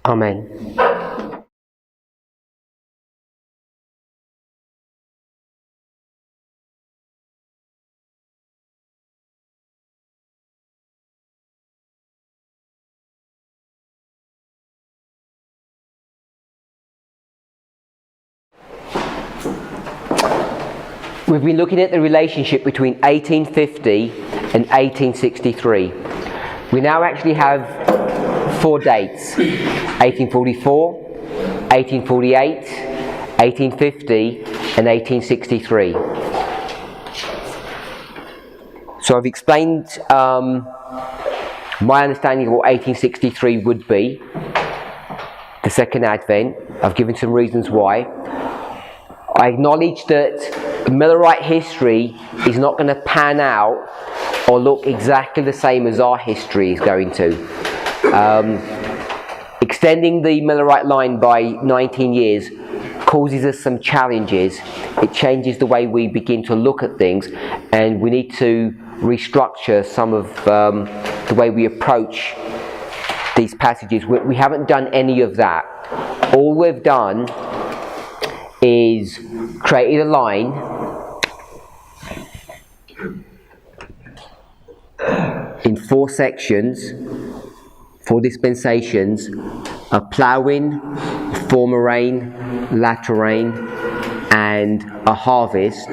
Amen. We've been looking at the relationship between 1850 and 1863. We now actually have 4 dates: 1844, 1848, 1850 and 1863. So I've explained my understanding of what 1863 would be, the Second Advent. I've given some reasons why. I acknowledge that Millerite history is not going to pan out or look exactly the same as our history is going to. Extending the Millerite line by 19 years causes us some challenges. It changes the way we begin to look at things, and we need to restructure some of the way we approach these passages. We haven't done any of that. All we've done is created a line in 4 sections, 4 dispensations: a ploughing, former rain, latter rain, and a harvest.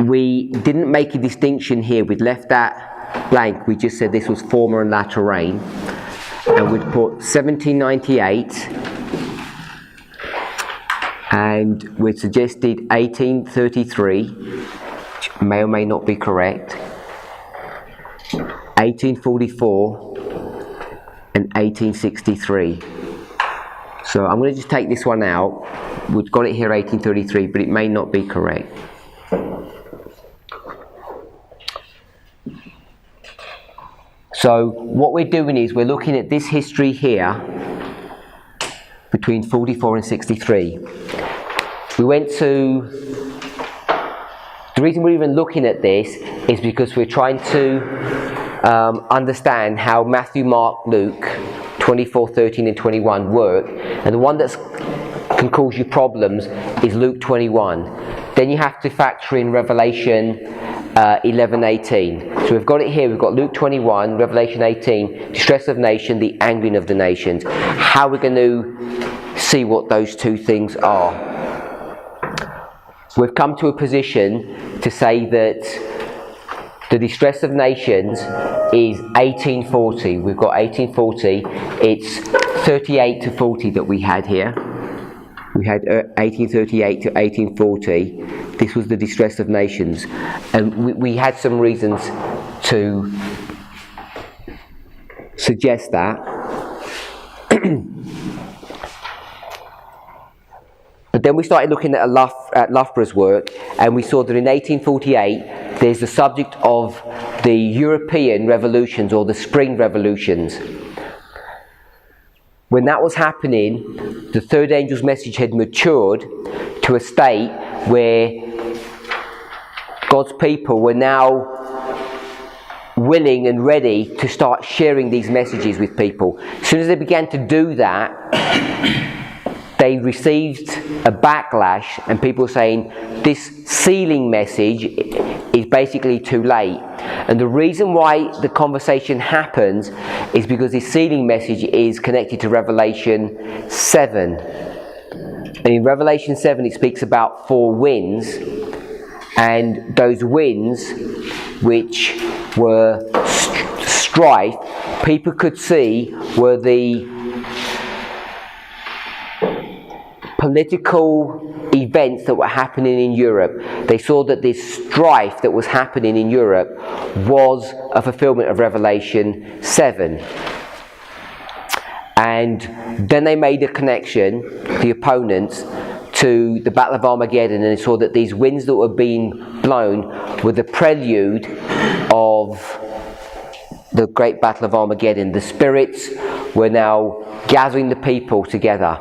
We didn't make a distinction here. We'd left that blank. We just said this was former and latter rain, and we'd put 1798, and we suggested 1833, which may or may not be correct, 1844 and 1863. So I'm going to just take this one out. We've got it here 1833, but it may not be correct. So what we're doing is we're looking at this history here between 44 and 63. We went to... The reason we're even looking at this is because we're trying to understand how Matthew, Mark, Luke 24, 13 and 21 work, and the one that can cause you problems is Luke 21. Then you have to factor in Revelation 11, 18. So we've got it here. We've got Luke 21, Revelation 18, distress of nation, the angering of the nations. How we're going to see what those two things are. We've come to a position to say that the distress of nations is 1840. We've got 1840. It's 38 to 40 that we had here. We had 1838 to 1840. This was the distress of nations. And we had some reasons to suggest that. But then we started looking at Loughborough's work, and we saw that in 1848 there's the subject of the European revolutions, or the Spring Revolutions. When that was happening, the third angel's message had matured to a state where God's people were now willing and ready to start sharing these messages with people. As soon as they began to do that, they received a backlash, and people were saying this sealing message is basically too late. And the reason why the conversation happens is because this sealing message is connected to Revelation 7. And in Revelation 7 it speaks about 4 winds, and those winds, which were strife, people could see were the political events that were happening in Europe. They saw that this strife that was happening in Europe was a fulfillment of Revelation 7. And then they made a connection, the opponents, to the Battle of Armageddon, and they saw that these winds that were being blown were the prelude of the great Battle of Armageddon. The spirits were now gathering the people together.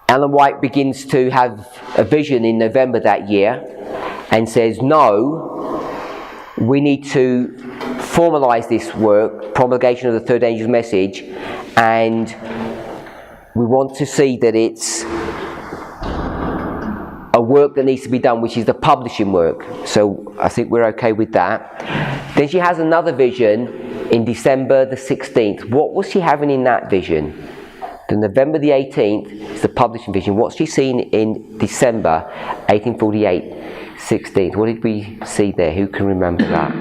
Ellen White begins to have a vision in November that year and says, no, we need to formalise this work, promulgation of the third angel's message, and we want to see that it's a work that needs to be done, which is the publishing work. So I think we're okay with that. Then she has another vision in December the 16th. What was she having in that vision? The November the 18th is the publishing vision. What's she seen in December 1848, 16th? What did we see there? Who can remember that?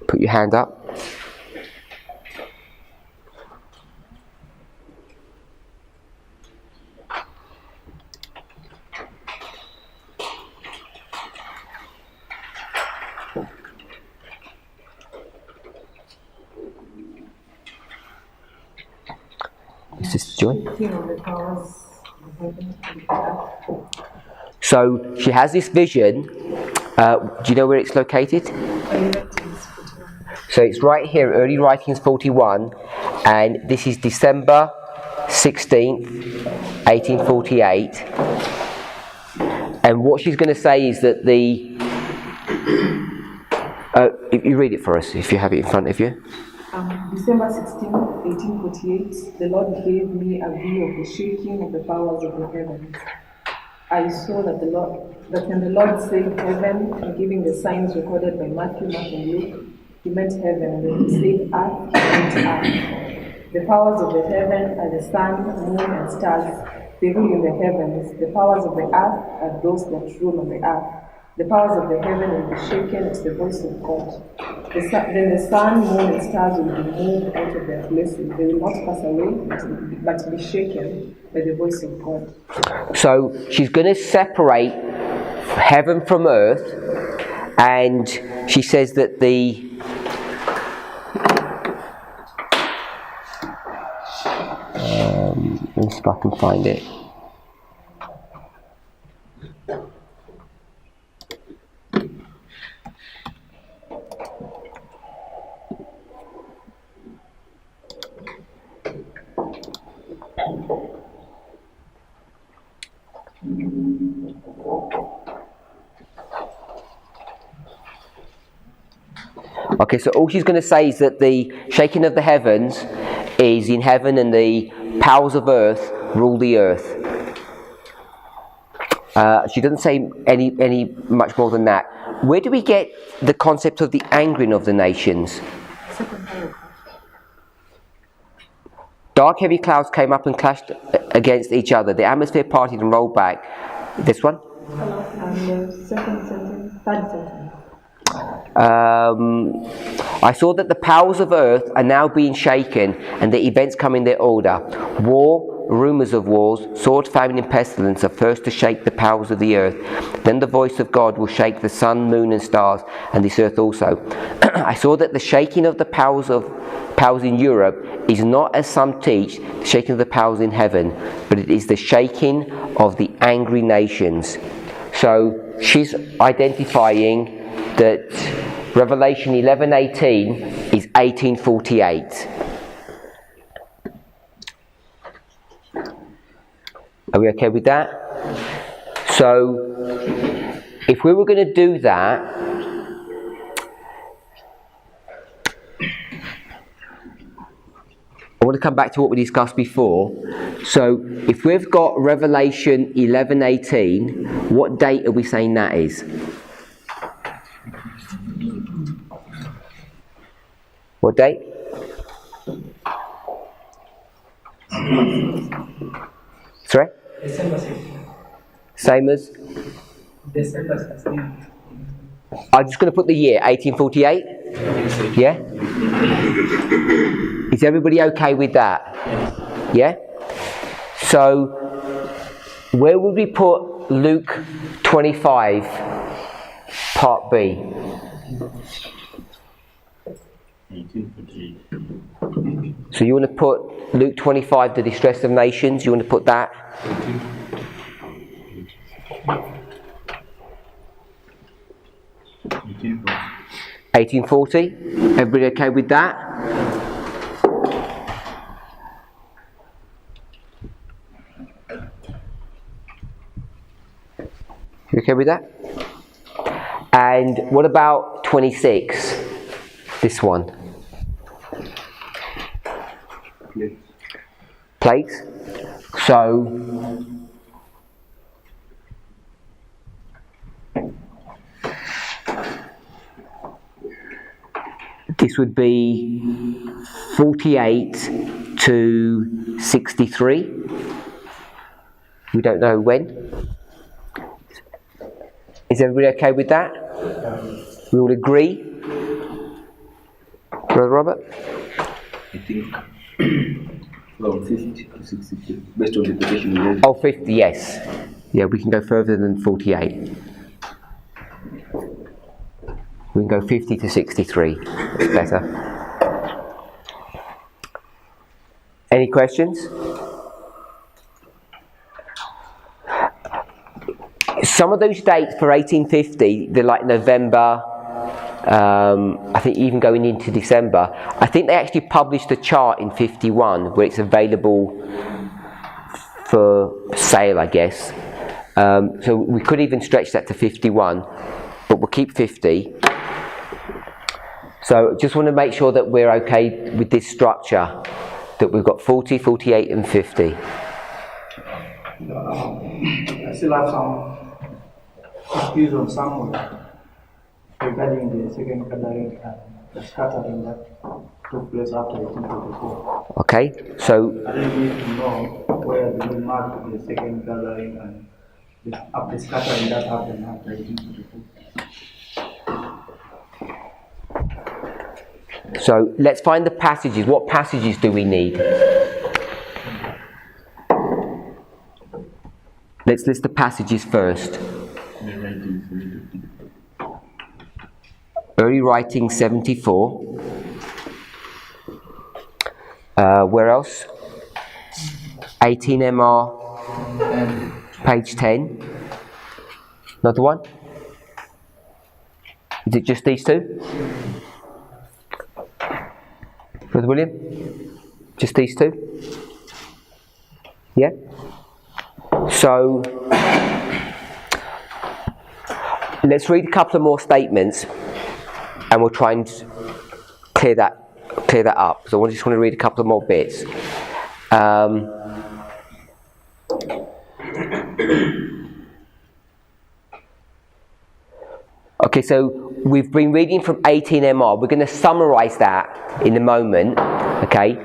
Put your hand up. Sister Joy? So she has this vision. Do you know where it's located? So it's right here, Early Writings 41, and this is December 16th, 1848. And what she's going to say is that if you read it for us, if you have it in front of you. December 16, 1848, the Lord gave me a view of the shaking of the powers of the heavens. I saw that when the Lord said heaven, and giving the signs recorded by Matthew, Mark, and Luke, he meant heaven, and when he said earth, he meant earth. The powers of the heaven are the sun, moon, and stars. They rule in the heavens. The powers of the earth are those that rule on the earth. The powers of the heaven will be shaken at the voice of God. Then the sun, moon, and stars will be moved out of their places. They will not pass away, but be shaken by the voice of God. So she's going to separate heaven from earth, and she says that let me see if I can find it. Okay, so all she's going to say is that the shaking of the heavens is in heaven, and the powers of earth rule the earth. She doesn't say any much more than that. Where do we get the concept of the angering of the nations? Dark heavy clouds came up and clashed against each other. The atmosphere parted and rolled back. This one? And the second sentence, third sentence. I saw that the powers of earth are now being shaken, and the events come in their order. War, rumours of wars, sword, famine, and pestilence are first to shake the powers of the earth. Then the voice of God will shake the sun, moon, and stars, and this earth also. I saw that the shaking of the powers in Europe is not, as some teach, the shaking of the powers in heaven, but it is the shaking of the angry nations. So she's identifying that Revelation 11:18 is 1848. Are we okay with that? So if we were going to do that, I want to come back to what we discussed before. So if we've got Revelation 11:18, what date are we saying that is? What date? Sorry? December 16. Same as? December 16. I'm just going to put the year, 1848. Yeah? Is everybody okay with that? Yeah? So, where would we put Luke 25, part B? 1848. So you want to put Luke 25, the distress of nations, you want to put that? 1840. Everybody okay with that? You okay with that? And what about 26? This one. Plagues. So this would be 48 to 63. We don't know when. Is everybody okay with that? We all agree? Brother Robert? I think from 50 to 63, based on the quotation we read. Oh, 50, yes. Yeah, we can go further than 48. We can go 50 to 63. It's better. Any questions? Some of those dates for 1850, they're like November, I think even going into December. I think they actually published a chart in 51 where it's available for sale, I guess. So we could even stretch that to 51, but we'll keep 50. So just want to make sure that we're okay with this structure, that we've got 40, 48 and 50. I still have some views on somewhere regarding the second gathering and the scattering that took place after 1844. Okay, so I really need to know where the mark of the second gathering and the scattering that happened after 1844. So let's find the passages. What passages do we need? Let's list the passages first. Early writing 74. Where else? 18 MR, page 10. Another one? Is it just these two? Brother William? Just these two? Yeah? So, let's read a couple of more statements and we'll try and clear that up. So I just want to read a couple of more bits. Okay, so we've been reading from 18MR. We're going to summarize that in a moment, okay?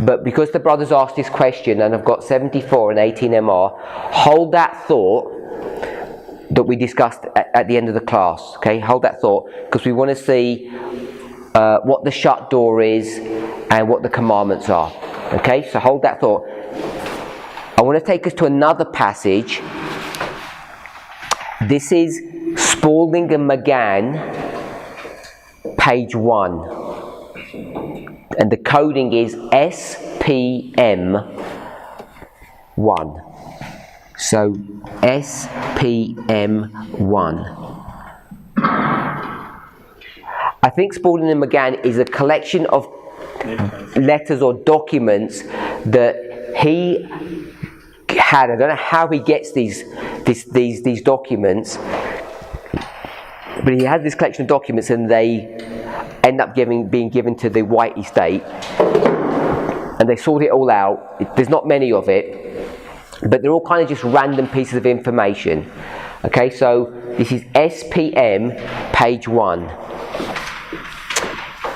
But because the brothers asked this question and I've got 74 and 18MR, hold that thought that we discussed at the end of the class, okay? Hold that thought, because we want to see what the shut door is and what the commandments are, okay? So hold that thought. I want to take us to another passage. This is Spalding and McGann, page 1. And the coding is SPM1. So SPM1. I think Spalding and McGann is a collection of letters or documents that he had. I don't know how he gets these documents, but he has this collection of documents and they end up being given to the White estate, and they sort it all out. There's not many of it, but they're all kind of just random pieces of information. Okay, so this is SPM page 1.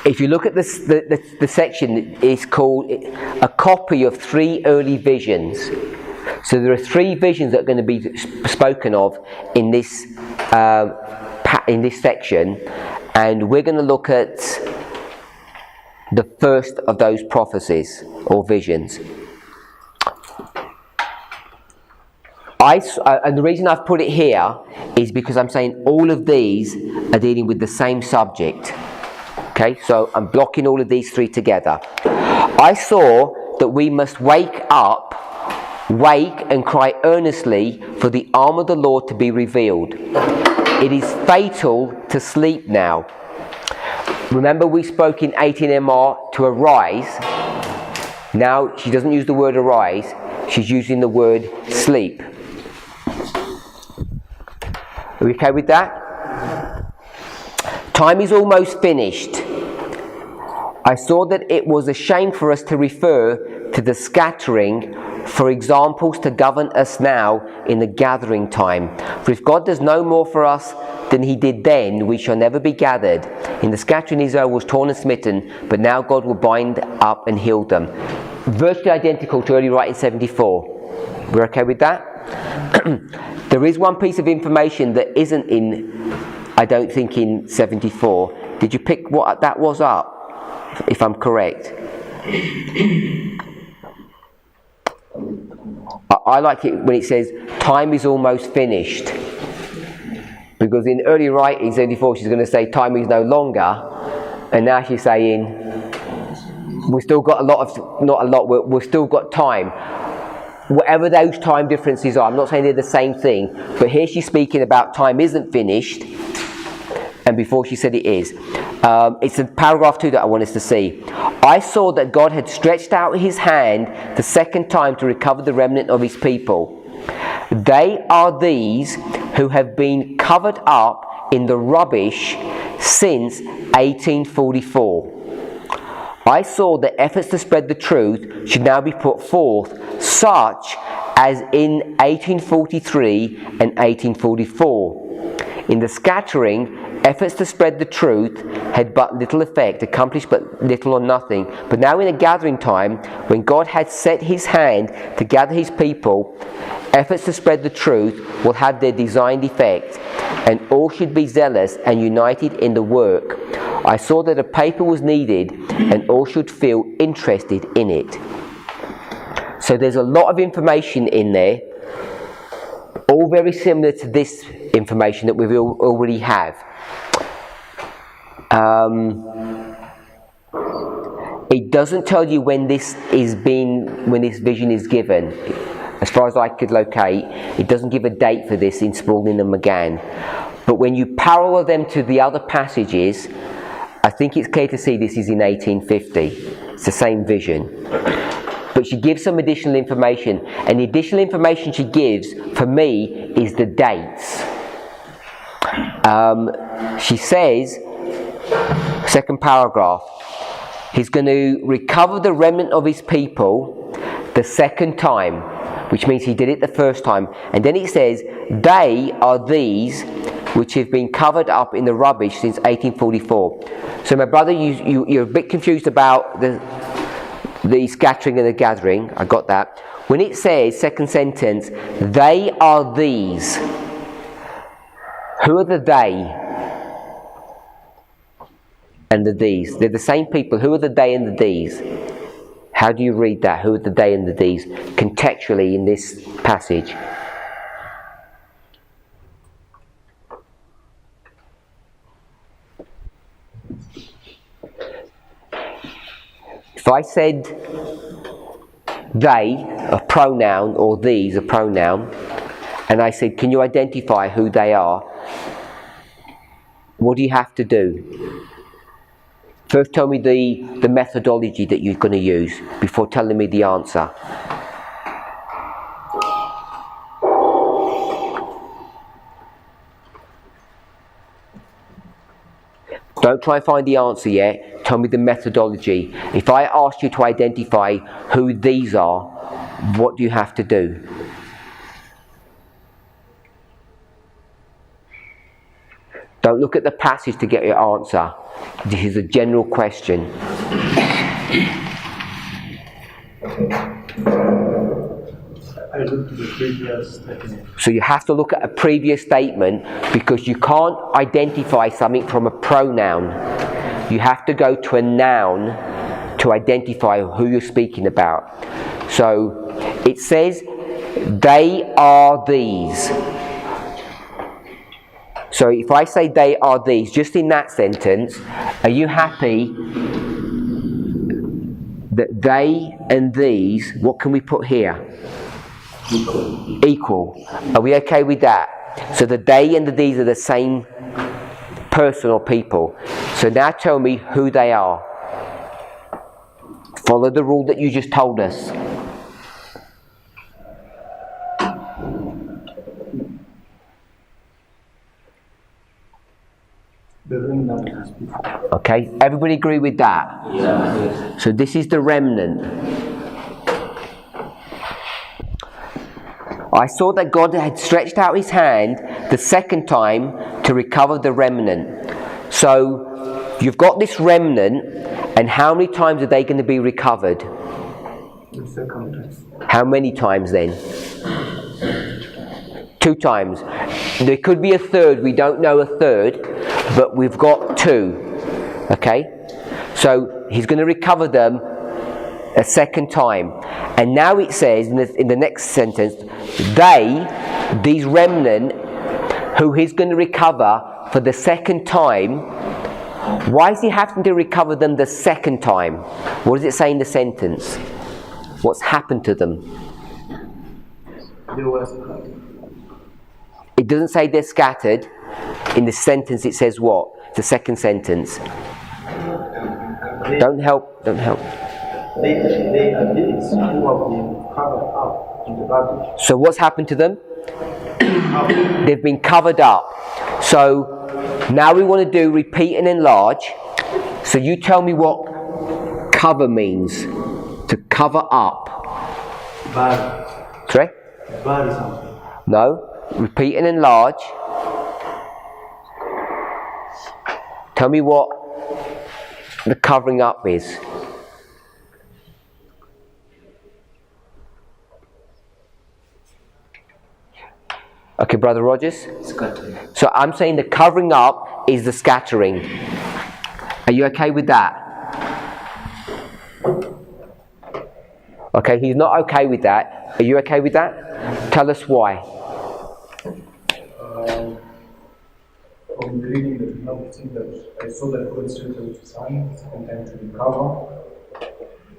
If you look at this, the section is called a copy of 3 early visions. So there are 3 visions that are going to be spoken of in this section, and we're going to look at the first of those prophecies or visions. And the reason I've put it here is because I'm saying all of these are dealing with the same subject. Okay, so I'm blocking all of these 3 together. I saw that we must wake and cry earnestly for the arm of the Lord to be revealed. It is fatal to sleep now. Remember we spoke in 18MR to arise. Now she doesn't use the word arise, she's using the word sleep. Are we okay with that? Time is almost finished. I saw that it was a shame for us to refer to the scattering for examples to govern us now in the gathering time. For if God does no more for us than he did then, we shall never be gathered. In the scattering Israel was torn and smitten, but now God will bind up and heal them. Virtually identical to early writing 74. We're okay with that? There is one piece of information that isn't in, I don't think, in 74. Did you pick what that was up, if I'm correct? I like it when it says, time is almost finished. Because in early writing 74, she's going to say, time is no longer. And now she's saying, we've still got we've still got time. Whatever those time differences are, I'm not saying they're the same thing, but here she's speaking about time isn't finished, and before she said it is. It's in paragraph 2 that I want us to see. I saw that God had stretched out his hand the second time to recover the remnant of his people. They are these who have been covered up in the rubbish since 1844. I saw that efforts to spread the truth should now be put forth, such as in 1843 and 1844. In the scattering, efforts to spread the truth had but little effect, accomplished but little or nothing. But now in a gathering time, when God had set his hand to gather his people, efforts to spread the truth will have their designed effect, and all should be zealous and united in the work. I saw that a paper was needed, and all should feel interested in it. So there's a lot of information in there, all very similar to this information that we already have. It doesn't tell you when this vision is given. As far as I could locate, it doesn't give a date for this in Spalding and McGann. But when you parallel them to the other passages, I think it's clear to see this is in 1850. It's the same vision. But she gives some additional information, and the additional information she gives, for me, is the dates. She says, second paragraph, he's going to recover the remnant of his people the second time, which means he did it the first time. And then it says, they are these which have been covered up in the rubbish since 1844. So my brother, you're a bit confused about the scattering and the gathering. I got that. When it says, second sentence, they are these. Who are the they and the these? They're the same people. Who are the they and the these? How do you read that? Who are the they and the these contextually in this passage? If I said they, a pronoun, or these, a pronoun, and I said, can you identify who they are? What do you have to do? First tell me the methodology that you're going to use before telling me the answer. Don't try and find the answer yet. Tell me the methodology. If I ask you to identify who these are, what do you have to do? Don't look at the passage to get your answer. This is a general question. I looked at the previous statement. So you have to look at a previous statement, because you can't identify something from a pronoun. You have to go to a noun to identify who you're speaking about. So it says, they are these. So if I say they are these, just in that sentence, are you happy that they and these, what can we put here? Equal. Are we okay with that? So the they and the these are the same person or people. So now tell me who they are. Follow the rule that you just told us. The remnant is people. Okay, everybody agree with that? Yeah. So this is the remnant. I saw that God had stretched out his hand the second time to recover the remnant. So you've got this remnant, and how many times are they going to be recovered? The second time. How many times then? 2 times. There could be a third, we don't know a third, but we've got 2. Okay? So he's going to recover them a second time. And now it says in the next sentence, these remnant who he's going to recover for the second time. Why is he having to recover them the second time? What does it say in the sentence? What's happened to them? They were scattered. It doesn't say they're scattered. In the sentence it says what? The second sentence. Don't help. They are these who have been covered up in the rubbish. So what's happened to them? They've been covered up. So now we want to do repeat and enlarge. So you tell me what cover means. To cover up. Bury. Sorry? Bury something. No. Repeat and enlarge. Tell me what the covering up is. Okay, Brother Rogers? Scattering. So I'm saying the covering up is the scattering. Are you okay with that? Okay, he's not okay with that. Are you okay with that? Tell us why. From reading the Bible, that I saw that God stretched out his hand second time to recover,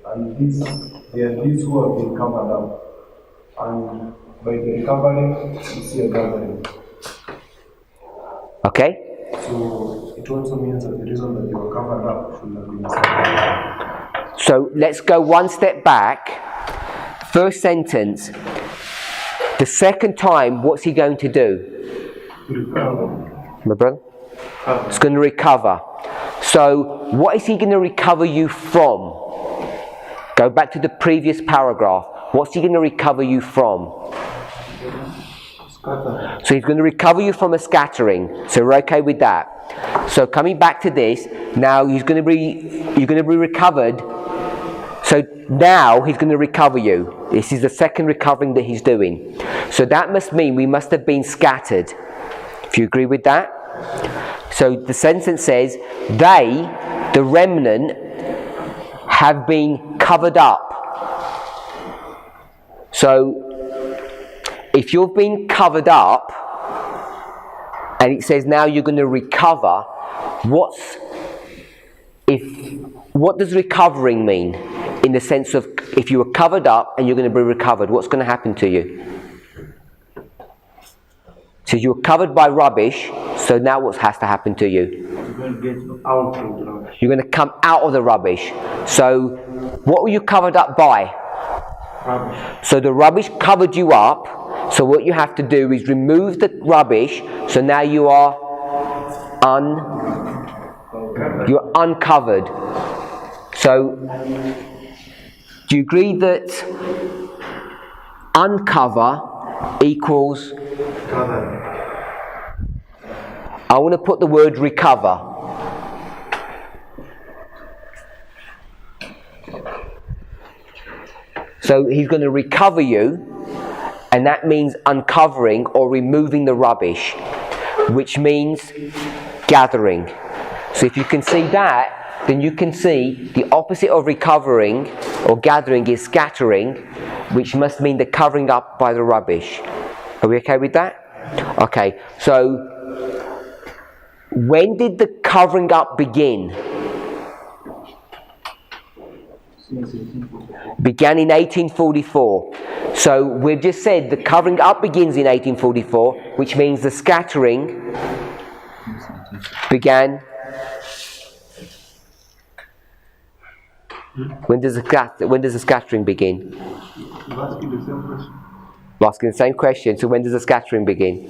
and there are these who have been covered up, and by the recovery, we see a gathering. Okay? So it also means that the reason that they were covered up should have been scattered. So let's go one step back. First sentence. The second time, what's he going to do? Recover. My brother? It's going to recover. So what is he going to recover you from? Go back to the previous paragraph. What's he going to recover you from? Scatter. So he's going to recover you from a scattering. So we're okay with that. So coming back to this, now you're going to be recovered. So now he's going to recover you. This is the second recovering that he's doing. So that must mean we must have been scattered. If you agree with that. So the sentence says, they, the remnant, have been covered up. So if you've been covered up, and it says now you're going to recover, what does recovering mean? In the sense of, if you were covered up and you're going to be recovered, what's going to happen to you? So you're covered by rubbish, so now what has to happen to you? You're going to get out of the rubbish. You're going to come out of the rubbish. So what were you covered up by? Rubbish. So the rubbish covered you up. So what you have to do is remove the rubbish. So now you are you're uncovered. So do you agree that uncover equals? Gathering. I want to put the word recover. So he's going to recover you, and that means uncovering or removing the rubbish, which means gathering. So if you can see that, then you can see the opposite of recovering or gathering is scattering, which must mean the covering up by the rubbish. Are we okay with that? Okay, so when did the covering up begin? Since 1844. Began in 1844. So we've just said the covering up begins in 1844, which means the scattering began. When does the scattering begin? You're asking the same question. I'm asking the same question. So when does the scattering begin?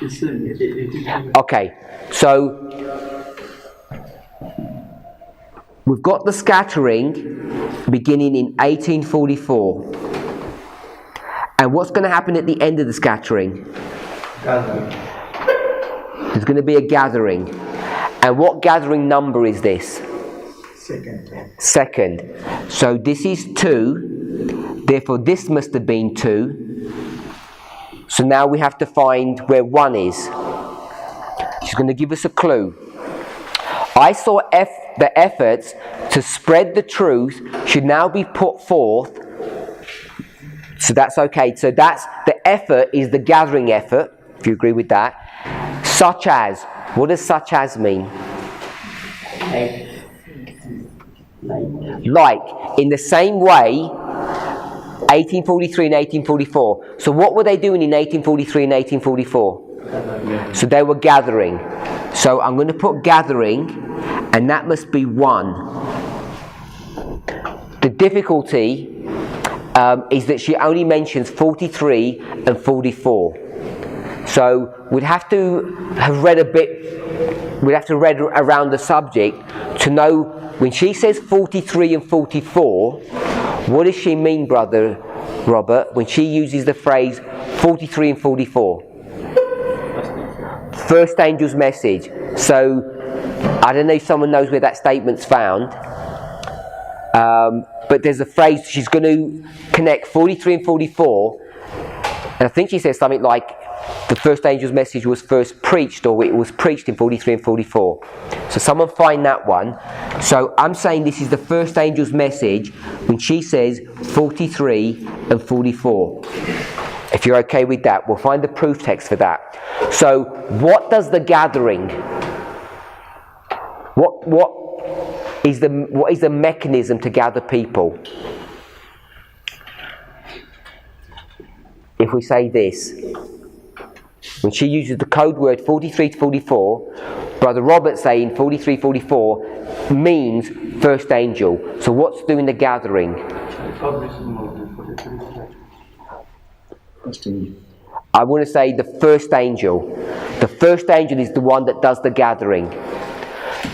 It's same. Okay, so We've got the scattering beginning in 1844. And what's going to happen at the end of the scattering? Gathering. There's going to be a gathering. And what gathering number is this? Second. So this is 2. Therefore this must have been 2. So now we have to find where 1 is. She's going to give us a clue. I saw the efforts to spread the truth should now be put forth. So that's okay. So that's the effort is the gathering effort, if you agree with that. Such as. What does such as mean? Like. In the same way, 1843 and 1844. So what were they doing in 1843 and 1844? So they were gathering. So I'm going to put gathering, and that must be 1. The difficulty is that she only mentions 43 and 44. So we'd have to have read around the subject to know when she says 43 and 44, what does she mean, Brother Robert, when she uses the phrase 43 and 44? First angel's message. So I don't know if someone knows where that statement's found. But there's a phrase, she's going to connect 43 and 44, and I think she says something like the first angel's message was first preached, or it was preached in 43 and 44. So someone find that one. So I'm saying this is the first angel's message when she says 43 and 44. If you're okay with that, we'll find the proof text for that. So what does the gathering, what is the mechanism to gather people? If we say this, when she uses the code word 43 to 44, Brother Robert's saying 43, 44 means first angel. So what's doing the gathering? I want to say the first angel. The first angel is the one that does the gathering.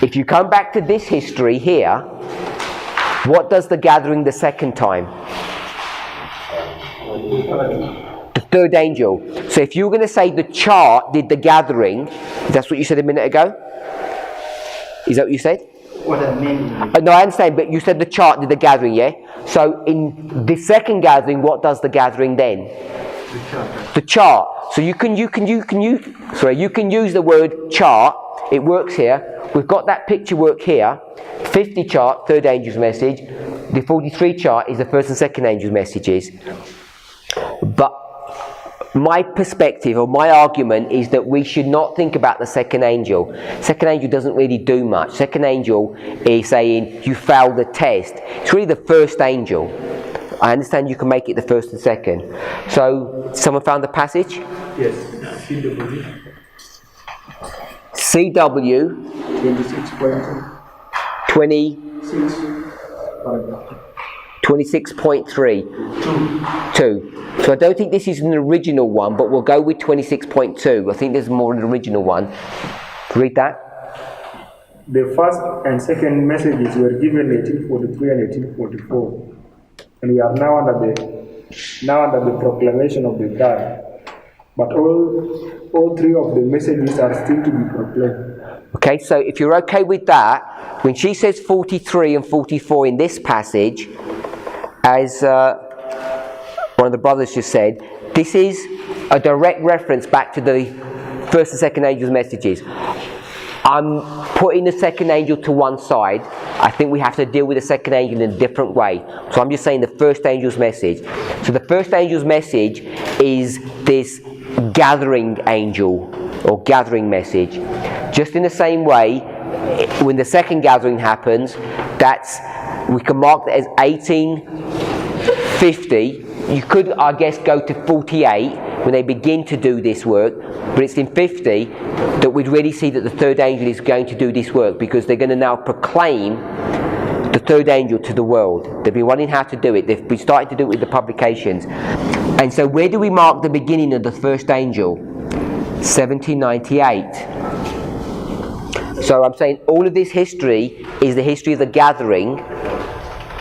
If you come back to this history here, what does the gathering the second time? The third angel. So if you were going to say the chart did the gathering, that's what you said a minute ago? Is that what you said? What I mean? No, I understand, but you said the chart did the gathering, yeah? So in the second gathering, what does the gathering then? The chart. So you can use the word chart. It works here. We've got that picture work here. 50 chart, third angel's message. The 43 chart is the first and second angel's messages. But my perspective or my argument is that we should not think about the second angel. Second angel doesn't really do much. Second angel is saying you failed the test. It's really the first angel. I understand you can make it the first and second. So, someone found the passage? Yes. CW. CW 26.3. 2. So I don't think this is an original one, but we'll go with 26.2. I think there's more an original one. Read that. The first and second messages were given 1843 and 1844. And we are now under the proclamation of the third. But all three of the messages are still to be proclaimed. Okay, so if you're okay with that, when she says 43 and 44 in this passage, as one of the brothers just said, this is a direct reference back to the first and second angel's messages. I'm putting the second angel to one side. I think we have to deal with the second angel in a different way. So I'm just saying the first angel's message. So the first angel's message is this gathering angel or gathering message. Just in the same way, when the second gathering happens, we can mark that as 1850. You could, I guess, go to 48 when they begin to do this work, but it's in 50 that we'd really see that the third angel is going to do this work, because they're going to now proclaim the third angel to the world. They've been wondering how to do it. They've been starting to do it with the publications. And so where do we mark the beginning of the first angel? 1798. So I'm saying all of this history is the history of the gathering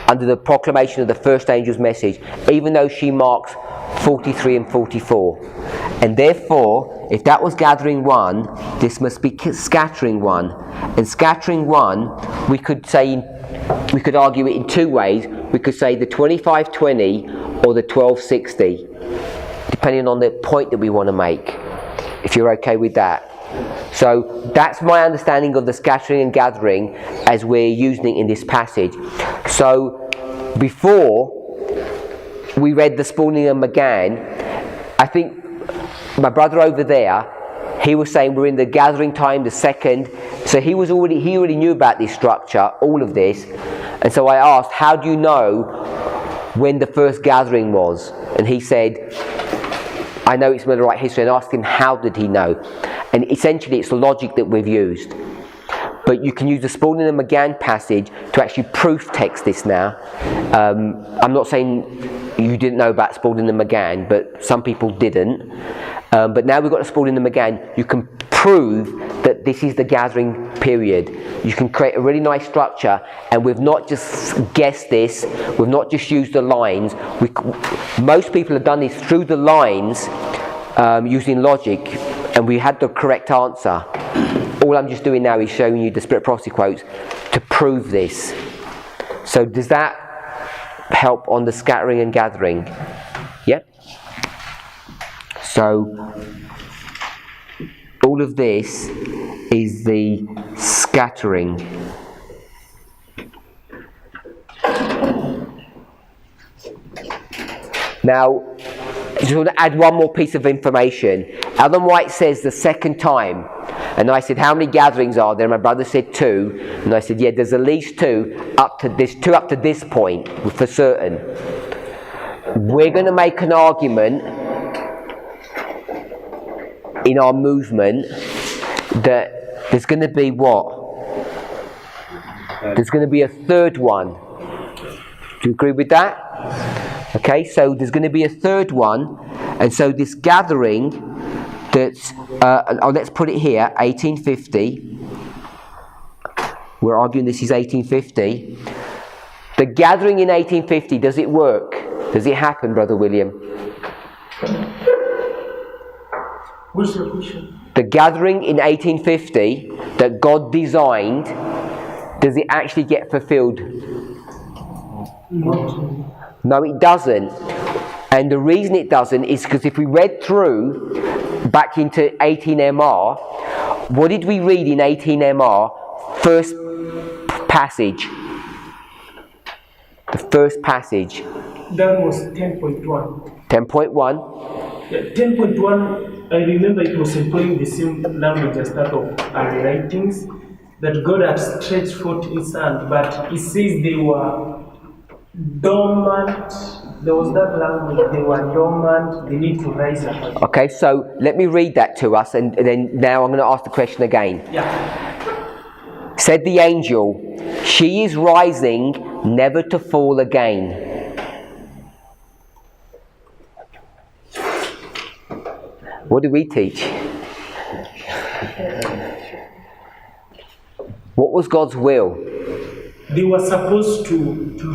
under the proclamation of the first angel's message, even though she marks 43 and 44. And therefore, if that was gathering 1, this must be scattering 1. And scattering 1, we could argue it in 2 ways. We could say the 2520 or the 1260, depending on the point that we want to make, if you're okay with that. So that's my understanding of the scattering and gathering as we're using it in this passage. So before we read the spawning of McGann, I think my brother over there, he was saying we're in the gathering time, the second. So he already knew about this structure, all of this. And so I asked, how do you know when the first gathering was? And he said, I know it's Millerite history. And I asked him, how did he know? And essentially it's the logic that we've used. But you can use the Spalding and McGann passage to actually proof text this now. I'm not saying you didn't know about Spalding and McGann, but some people didn't. But now we've got the Spalding and McGann, you can prove that this is the gathering period. You can create a really nice structure, and we've not just guessed this, we've not just used the lines. Most people have done this through the lines using logic, and we had the correct answer. All I'm just doing now is showing you the Spirit Prophecy quotes to prove this. So does that help on the scattering and gathering? Yeah? So all of this is the scattering. Now, I just want to add one more piece of information. Ellen White says the second time, and I said, how many gatherings are there? My brother said 2, and I said, yeah, there's at least 2 up to this point, for certain. We're going to make an argument in our movement that there's going to be what? There's going to be a third one. Do you agree with that? Okay, so there's going to be a third one, and so this gathering that's, let's put it here, 1850. We're arguing this is 1850. The gathering in 1850, does it work? Does it happen, Brother William? What's your question? The gathering in 1850 that God designed, does it actually get fulfilled? No, it doesn't. And the reason it doesn't is because if we read through back into 18MR, what did we read in 18MR? First passage. The first passage. That was 10.1. 10.1. Yeah, 10.1, I remember it was employing the same language as that of our writings, that God had stretched forth his hand, but it says they were dormant. There was that language, they were dormant, they need to rise up. Okay, so let me read that to us, and then now I'm going to ask the question again. Yeah. Said the angel, she is rising, never to fall again. What do we teach? What was God's will? They were supposed to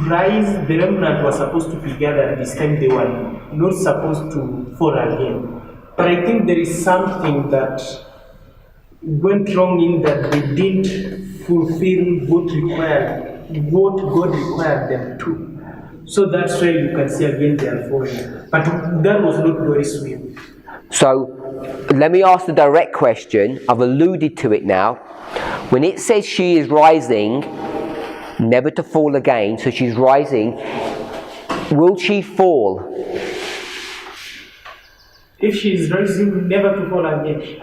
rise, the remnant was supposed to be gathered this time, they were not supposed to fall again. But I think there is something that went wrong in that they didn't fulfill what God required them to. So that's why you can see again they are falling. But that was not God's will. So, let me ask the direct question. I've alluded to it now. When it says she is rising, never to fall again, so she's rising, will she fall? If she is rising, never to fall again.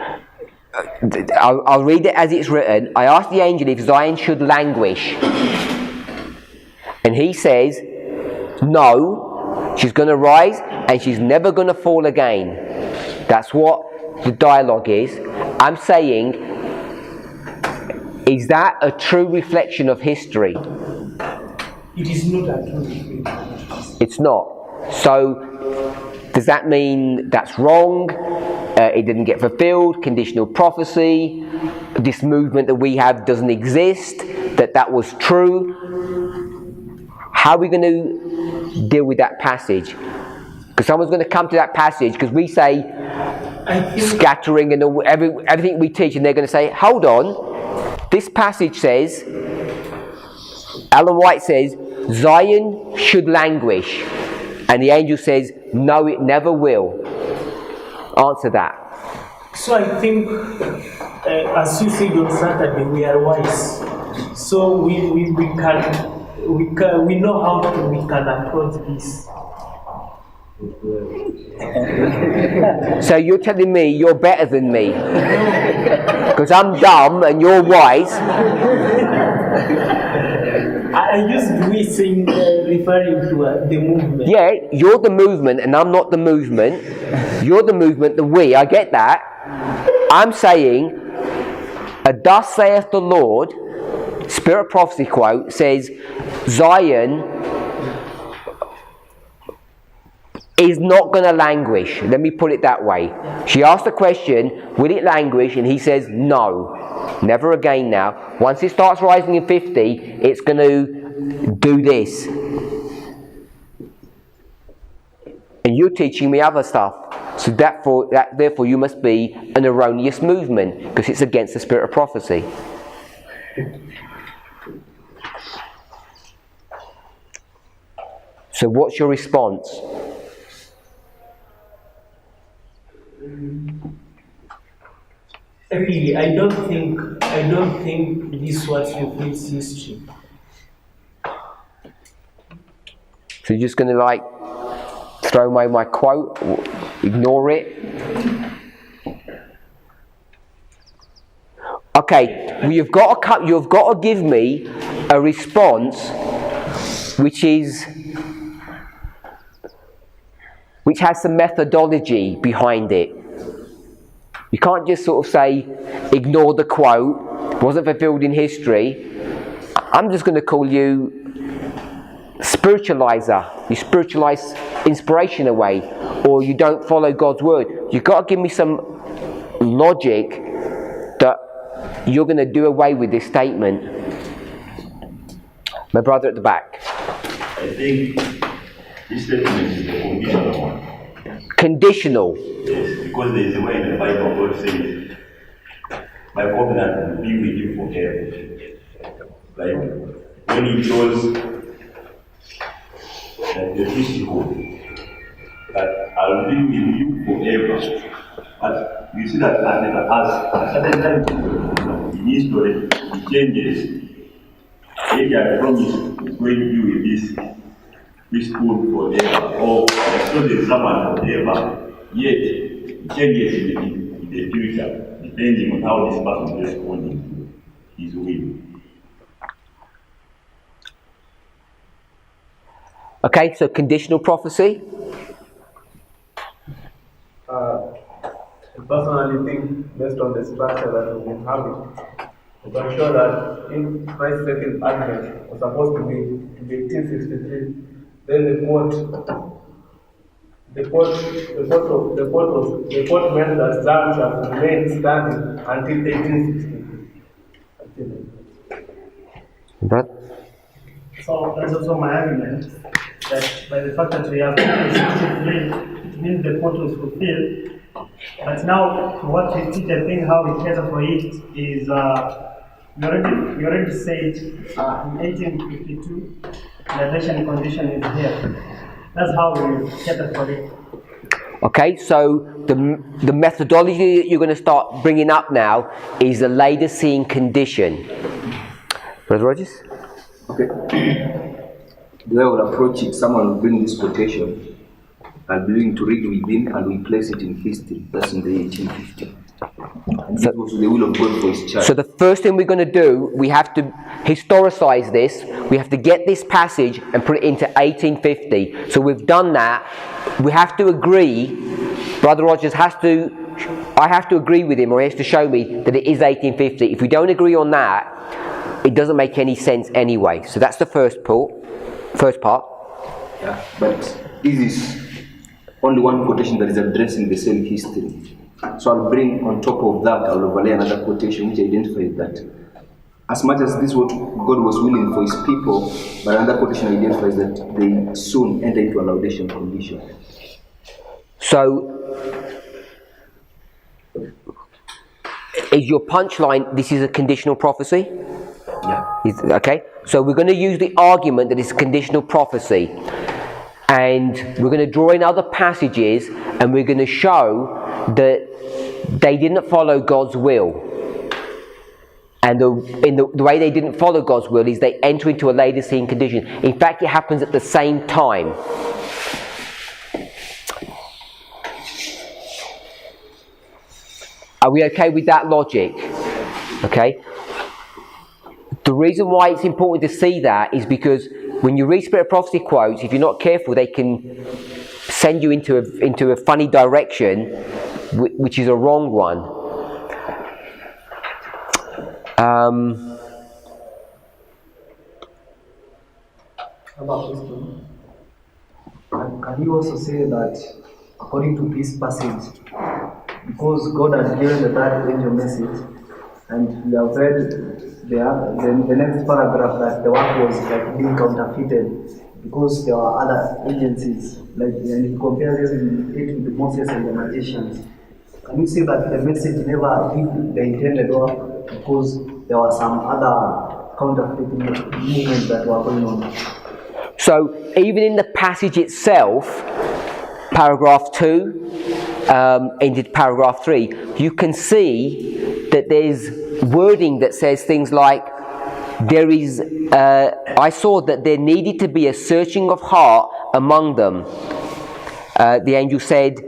I'll read it as it's written. I asked the angel if Zion should languish. And he says, no, she's going to rise and she's never going to fall again. That's what the dialogue is. I'm saying, is that a true reflection of history? It is not a true reflection. It's not. So, does that mean that's wrong? It didn't get fulfilled? Conditional prophecy? this movement that we have doesn't exist, that was true. How are we going to deal with that passage? Because someone's going to come to that passage, because we say scattering and everything we teach, and they're going to say, hold on, this passage says, Ellen White says, Zion should languish. And the angel says, no, it never will. Answer that. So I think, as you said on Saturday, we are wise. So we know how we can approach this. So you're telling me you're better than me? Because I'm dumb and you're wise. I used we saying referring to the movement. Yeah, you're the movement and I'm not the movement. You're the movement, the we. I get that. I'm saying, thus saith the Lord, Spirit Prophecy quote, says, Zion is not going to languish. Let me put it that way. She asked the question, will it languish? And he says, no. Never again now. Once it starts rising in 50, it's going to do this. And you're teaching me other stuff. So therefore you must be an erroneous movement, because it's against the spirit of prophecy. So what's your response? Really, I don't think this was reflects history. So you're just going to throw away my quote, ignore it? Okay, well, you've got to give me a response which has some methodology behind it. You can't just sort of say, ignore the quote, wasn't fulfilled in history. I'm just going to call you spiritualizer. You spiritualize inspiration away, or you don't follow God's word. You've got to give me some logic that you're going to do away with this statement. My brother at the back. I think this statement is a conditional one. Conditional. Yes, because there is a way in the Bible God says, my covenant will be with you forever. Like when he chose the priesthood, that I'll be with you forever. But you see that as a certain time in history, it changes. He had promised he's going to be with this priesthood forever, or chosen someone forever, yet it changes in the future, depending on how this person is responding to his will. Okay, so conditional prophecy. I personally think, based on the structure that we've been having, we can show that in Christ's second advent was supposed to be in 1863. Then the court meant that Zion shall remain standing until 1863. Right. So that's also my argument, that by the fact that we have 63, it means the quote was fulfilled. But now, what we teach, I think how we cater for it is, we already said in 1852, the election condition is here. That's how we cater for it. Okay, so the methodology that you're going to start bringing up now is the Laodicean condition. Brother Rogers? Okay. The way I will approach it, someone will bring this quotation. I'll be willing to read within and we place it in history. That's in the 1850. And So- it was the will of God for his child. So the first thing we're going to do, we have to historicize this. We have to get this passage and put it into 1850. So we've done that. We have to agree. Brother Rogers I have to agree with him, or he has to show me that it is 1850. If we don't agree on that, it doesn't make any sense anyway. So that's the first part. Yeah, but this is only one quotation that is addressing the same history. So I'll bring on top of that, I'll overlay another quotation which identifies that as much as this is what God was willing for his people, but another quotation identifies that they soon enter into a laudation condition. So, is your punchline, this is a conditional prophecy? Yeah. Okay, so we're going to use the argument that it's a conditional prophecy. And we're going to draw in other passages and we're going to show that they didn't follow God's will. And the way they didn't follow God's will is they enter into a Laodicean condition. In fact, it happens at the same time. Are we okay with that logic? Okay. The reason why it's important to see that is because when you read Spirit of Prophecy quotes, if you're not careful, they can send you into a funny direction, which is a wrong one. About wisdom. And can you also say that according to this passage, because God had given the third angel message, and we have read the next paragraph that the work was like being counterfeited because there were other agencies, like, and he compares it with Moses and the magicians. Can you say that the message never did the intended work because there were some other counterfeiting movements that were going on? So even in the passage itself, paragraph 2 into paragraph 3, you can see that there's wording that says things like, I saw that there needed to be a searching of heart among them. The angel said,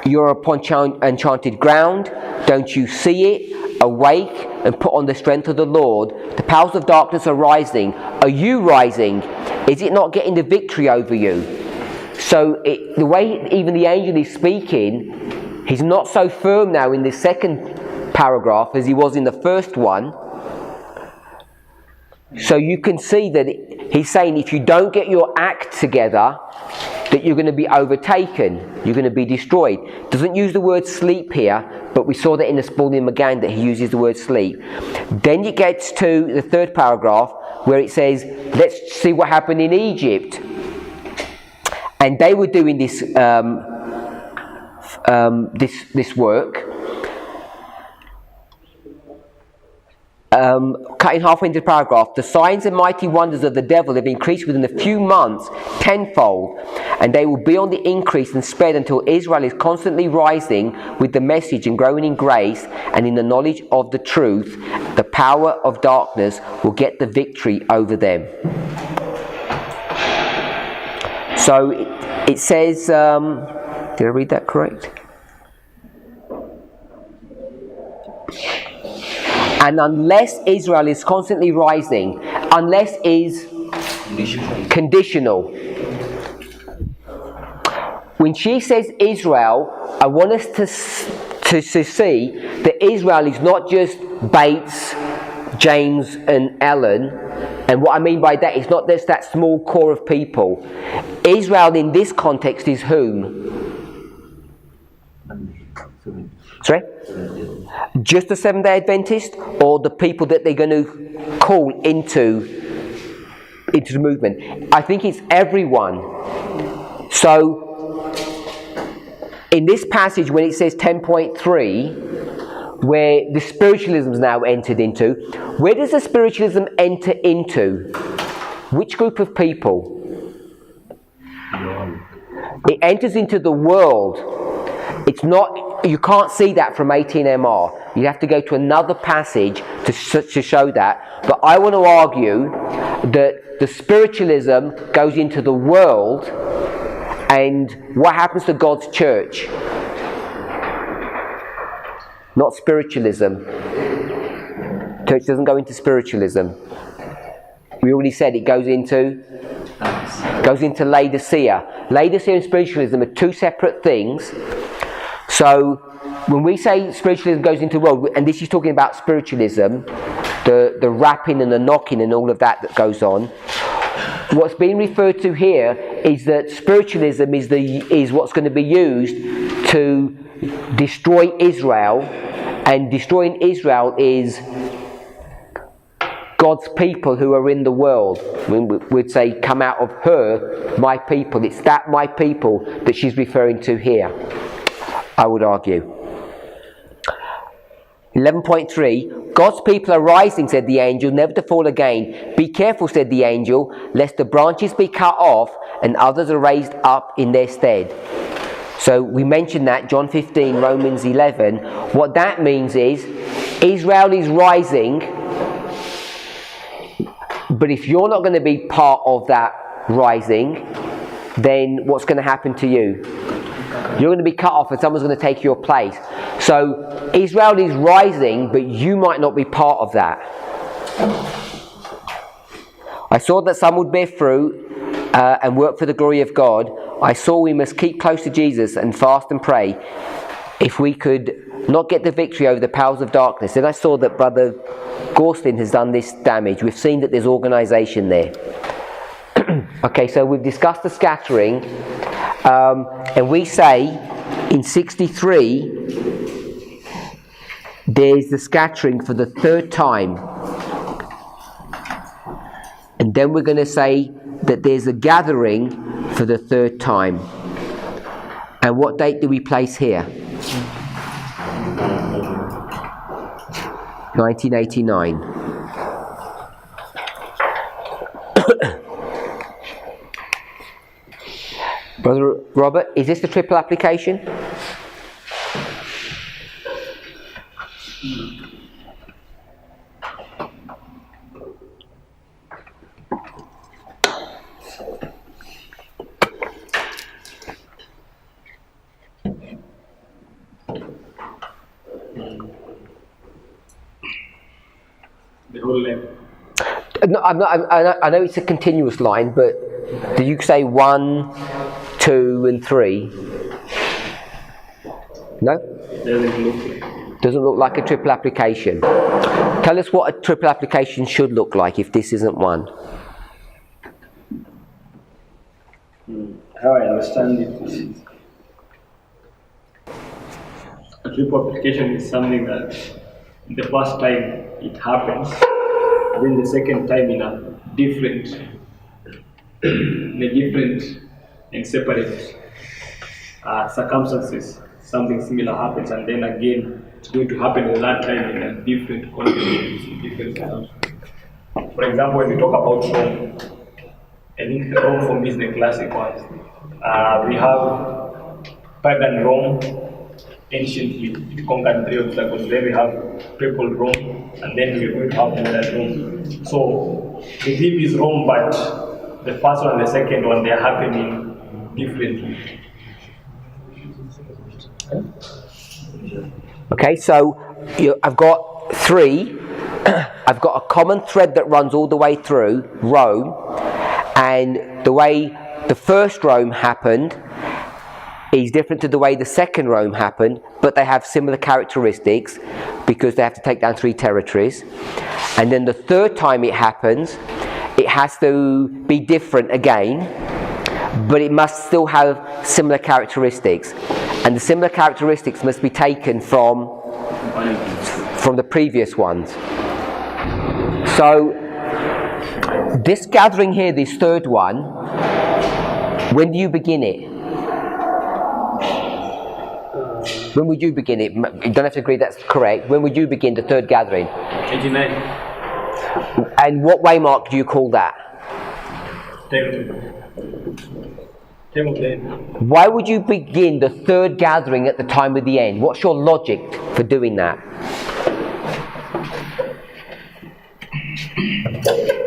you're upon enchanted ground, don't you see it? Awake and put on the strength of the Lord. The powers of darkness are rising. Are you rising? Is it not getting the victory over you? So the way even the angel is speaking, he's not so firm now in this second paragraph as he was in the first one. So you can see that he's saying if you don't get your act together, that you're going to be overtaken, you're going to be destroyed. Doesn't use the word sleep here, but we saw that in the Spalding McGann that he uses the word sleep. Then it gets to the third paragraph where it says, let's see what happened in Egypt. And they were doing this this work. Cutting halfway into the paragraph, the signs and mighty wonders of the devil have increased within a few months tenfold, and they will be on the increase and spread until Israel is constantly rising with the message and growing in grace and in the knowledge of the truth. The power of darkness will get the victory over them. So it says, did I read that correct? And unless Israel is constantly rising, unless is conditional. When she says Israel, I want us to see that Israel is not just Bates, James and Ellen. And what I mean by that is not just that small core of people. Israel in this context is whom? Sorry? Just the Seventh-day Adventist, or the people that they're going to call into the movement? I think it's everyone. So, in this passage, when it says 10.3, where the spiritualism is now entered into, where does the spiritualism enter into? Which group of people? It enters into the world. It's not. You can't see that from 18MR. You have to go to another passage to show that. But I want to argue that the spiritualism goes into the world, and what happens to God's church? Not spiritualism. Church doesn't go into spiritualism. We already said it goes into Laodicea. Laodicea and spiritualism are two separate things. So when we say spiritualism goes into the world, and this is talking about spiritualism, the rapping and the knocking and all of that goes on, what's being referred to here is that spiritualism is what's going to be used to destroy Israel, and destroying Israel is God's people who are in the world. We'd say, come out of her, my people. It's that my people that she's referring to here, I would argue. 11.3, God's people are rising, said the angel, never to fall again. Be careful, said the angel, lest the branches be cut off and others are raised up in their stead. So we mentioned that, John 15, Romans 11. What that means is, Israel is rising, but if you're not going to be part of that rising, then what's going to happen to you? You're going to be cut off and someone's going to take your place. So Israel is rising, but you might not be part of that. I saw that some would bear fruit and work for the glory of God. I saw we must keep close to Jesus and fast and pray if we could not get the victory over the powers of darkness. Then I saw that Brother Gorstin has done this damage. We've seen that there's organisation there. Okay, so we've discussed the scattering, and we say in 63 there's the scattering for the third time, and then we're going to say that there's a gathering for the third time. And what date do we place here? 1989. Brother Robert, is this the triple application? The whole length. No, I know it's a continuous line, but do you say 1, 2 and 3? No? Doesn't look like a triple application. Tell us what a triple application should look like if this isn't one. How I understand it is, a triple application is something that the first time it happens, then the second time in a different and separate circumstances, something similar happens, and then again it's going to happen the third time in a different context, different circumstances. For example, when we talk about Rome, I think Rome for me is the classic one. We have pagan Rome. Anciently, it conquered 3 obstacles. Then we have papal Rome, and then we're going to have modern Rome. So the theme is Rome, but the first one and the second one, they are happening differently. Okay, so I've got 3. I've got a common thread that runs all the way through Rome, and the way the first Rome happened is different to the way the second Rome happened, but they have similar characteristics because they have to take down 3 territories. And then the third time it happens, it has to be different again, but it must still have similar characteristics. And the similar characteristics must be taken from the previous ones. So this gathering here, this third one, when do you begin it? When would you begin it? You don't have to agree that's correct. When would you begin the third gathering? 89. And what waymark do you call that? Time of the end. Why would you begin the third gathering at the time of the end? What's your logic for doing that?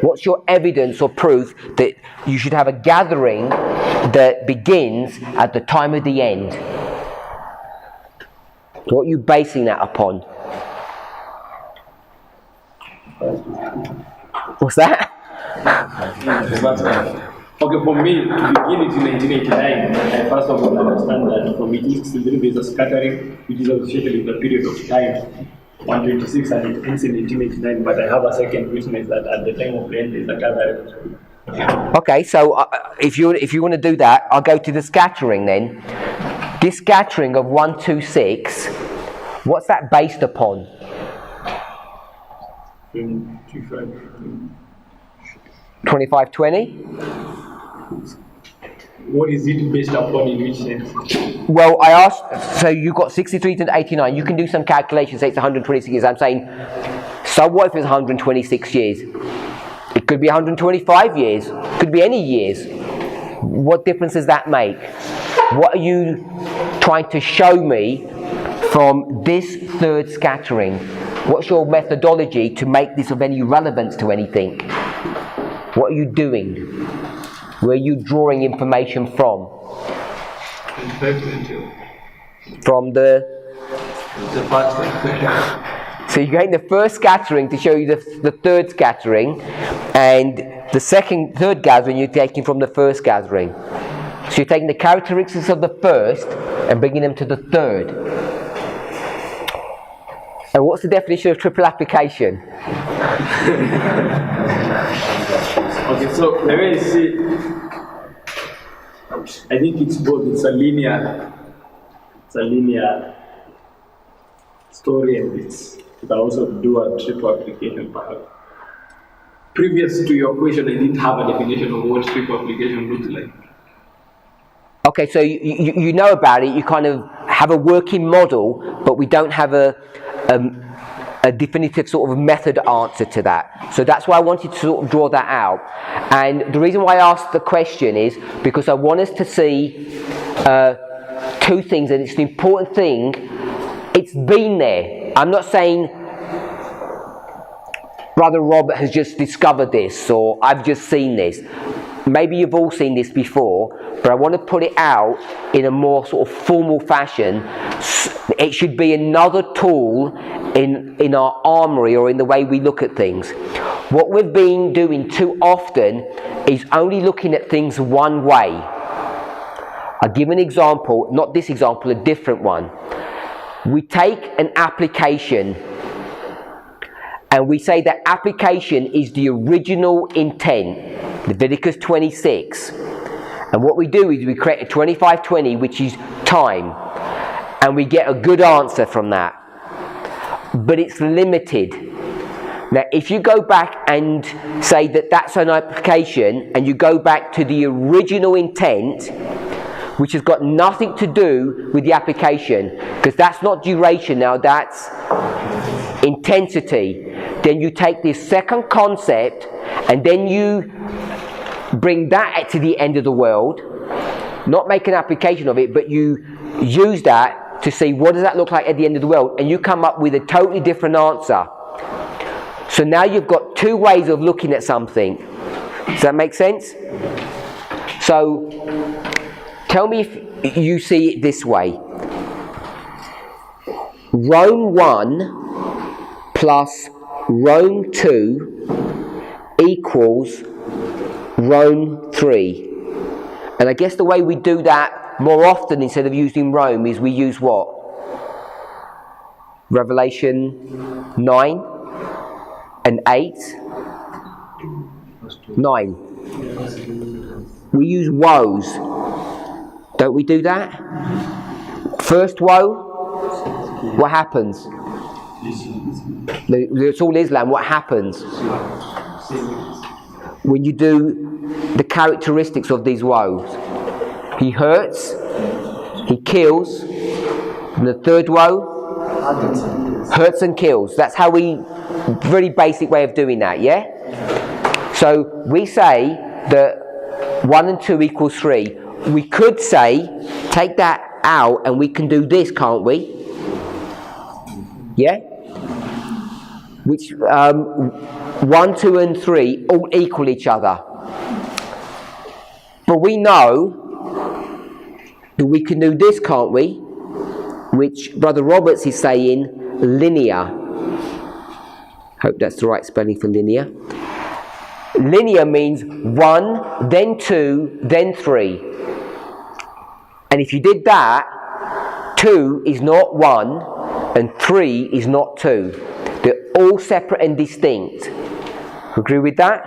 What's your evidence or proof that you should have a gathering that begins at the time of the end? What are you basing that upon? What's that? Okay, for me, to begin it in 1989, I first of all understand that from 1863 there is a scattering which is associated with the period of time, 126, and it ends in 1889, but I have a second witness that at the time of the end there is a gathering. Okay, so if you want to do that, I'll go to the scattering then. this scattering of 1, 2, 6, what's that based upon? 25, 20? What is it based upon in which sense? Well, I asked, so you've got 63 to 89. You can do some calculations, say it's 126 years. I'm saying, so what if it's 126 years? It could be 125 years. It could be any years. What difference does that make? What are you trying to show me from this third scattering? What's your methodology to make this of any relevance to anything? What are you doing? Where are you drawing information from? From the first. So you're getting the first scattering to show you the third scattering, and the third gathering you're taking from the first gathering. So you're taking the characteristics of the first and bringing them to the third. And what's the definition of triple application? Okay, so the way I see it, I think it's both. It's a linear story, and you can also do a triple application perhaps. Previous to your question, I didn't have a definition of what triple application looks like. Okay, so you know about it, you kind of have a working model, but we don't have a definitive sort of method answer to that. So that's why I wanted to sort of draw that out. And the reason why I asked the question is because I want us to see two things, and it's an important thing. It's been there. I'm not saying Brother Robert has just discovered this, or I've just seen this. Maybe you've all seen this before, but I want to put it out in a more sort of formal fashion. It should be another tool in our armory or in the way we look at things. What we've been doing too often is only looking at things one way. I'll give an example, not this example, a different one. We take an application and we say that application is the original intent, Leviticus 26. And what we do is we create a 2520, which is time, and we get a good answer from that. But it's limited. Now, if you go back and say that that's an application, and you go back to the original intent, which has got nothing to do with the application, because that's not duration now, that's intensity. Then you take this second concept, and then you bring that to the end of the world, not make an application of it, but you use that to see what does that look like at the end of the world, and you come up with a totally different answer. So now you've got two ways of looking at something. Does that make sense? So tell me if you see it this way. Rome 1 plus Rome 2 equals Rome 3. And I guess the way we do that more often instead of using Rome is we use what? Revelation 9 and 8? 9. We use woes. Don't we do that? First woe, what happens? It's all Islam. What happens? When you do the characteristics of these woes. He hurts, he kills, and the third woe, hurts and kills. That's how very basic way of doing that, yeah? So we say that 1 and 2 equals 3. We could say, take that out and we can do this, can't we? Yeah? Which 1, 2 and 3 all equal each other. But we know that we can do this, can't we? Which Brother Roberts is saying linear. Hope that's the right spelling for linear. Linear means 1, then 2, then 3. And if you did that, 2 is not 1 and 3 is not 2. They're all separate and distinct. Agree with that?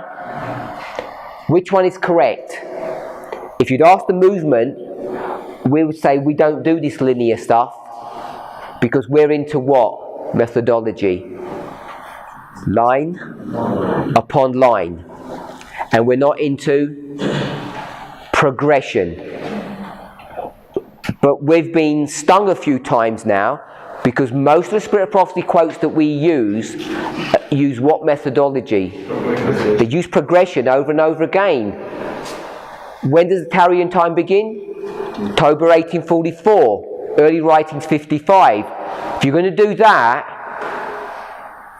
Which one is correct? If you'd asked the movement, we would say we don't do this linear stuff because we're into what? Methodology. Line upon line. And we're not into progression. But we've been stung a few times now because most of the Spirit of Prophecy quotes that we use what methodology? They use progression over and over again. When does the Tarian time begin? October 1844. Early writings 55. If you're going to do that,